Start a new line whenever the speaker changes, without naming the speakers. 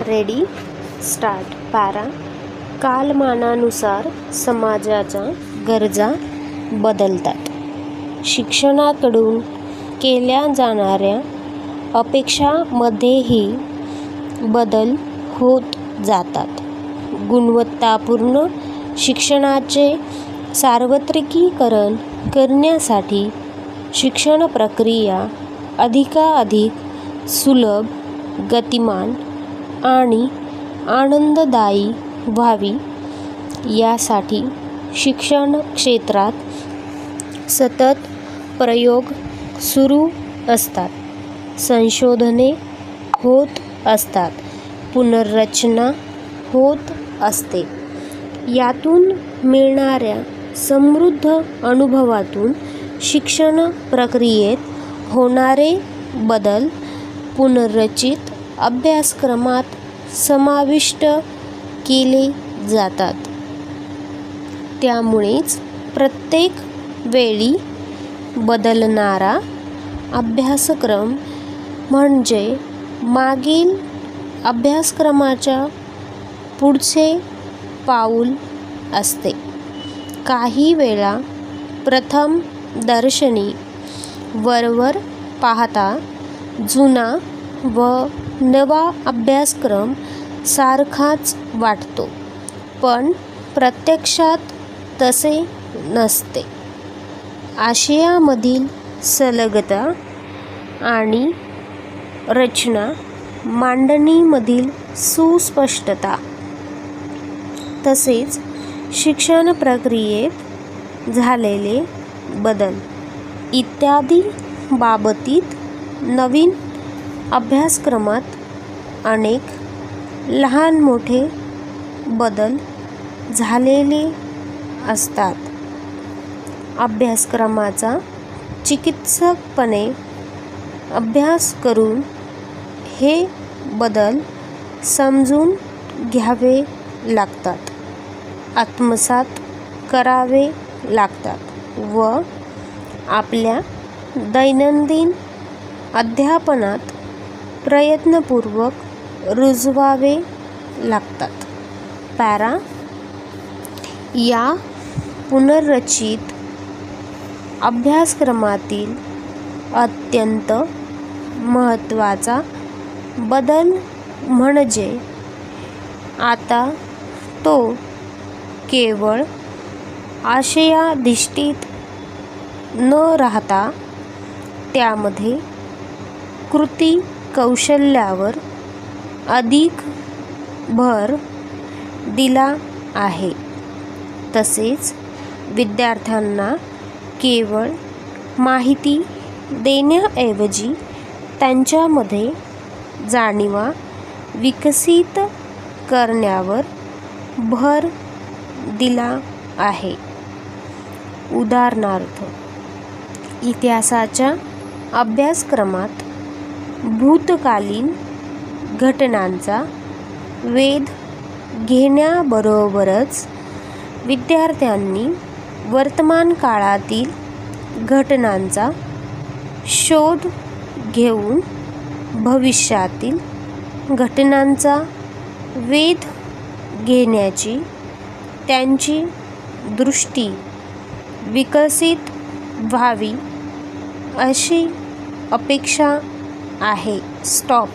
Ready start. Para. कालमानानुसार समाजाच्या गरजा बदलतात. शिक्षणाकडून केल्या जाणाऱ्या अपेक्षांमध्येही बदल होत जातात. गुणवत्तापूर्ण शिक्षणाचे सार्वत्रिकीकरण करण्यासाठी शिक्षण प्रक्रिया अधिकाधिक सुलभ, गतिमान आणि आनंददायी व्हावी यासाठी शिक्षण क्षेत्रात सतत प्रयोग सुरू असतात. संशोधने होत असतात. पुनर्रचना होत असते. यातून मिळणाऱ्या समृद्ध अनुभवातून शिक्षण प्रक्रियेत होणारे बदल पुनर्रचित अभ्यासक्रमात समाविष्ट केले जातात. त्यामुळेच प्रत्येक वेळी बदलणारा अभ्यासक्रम म्हणजे मागील अभ्यासक्रमाच्या पुढचे पाऊल असते. काही वेळा प्रथमदर्शनी वरवर पाहता जुना व नवा अभ्यासक्रम सारखाच वाटतो, पण प्रत्यक्षात तसे नसते. आशयामधील सलगता आणि रचना मांडणीमधील सुस्पष्टता, तसेच शिक्षण प्रक्रियेत झालेले बदल इत्यादी बाबतीत नवीन अभ्यासक्रमात अनेक लहान मोठे बदल झालेले असतात. अभ्यासक्रमाचा चिकित्सकपणे अभ्यास करून हे बदल समजून घ्यावे लागतात, आत्मसात करावे लागतात व आपल्या दैनंदिन अध्यापनात प्रयत्नपूर्वक रुजवावे लागतात. पॅरा. या पुनर्रचित अभ्यासक्रमातील अत्यंत महत्त्वाचा बदल म्हणजे आता तो केवळ आशयाधिष्ठित न राहता त्यामध्ये कृती कौशल्यावर अधिक भर दिला आहे. तसेच विद्यार्थ्यांना केवळ माहिती देण्याऐवजी त्यांच्यामध्ये जाणिवा विकसित करण्यावर भर दिला आहे. उदाहरणार्थ, इतिहासाच्या अभ्यासक्रमात भूतकालीन घटनांचा वेध घेण्याबरोबरच विद्यार्थ्यांनी वर्तमान काळातील घटनांचा शोध घेऊन भविष्यातील घटनांचा वेध घेण्याची त्यांची दृष्टी विकसित व्हावी अशी अपेक्षा आहे. स्टॉप.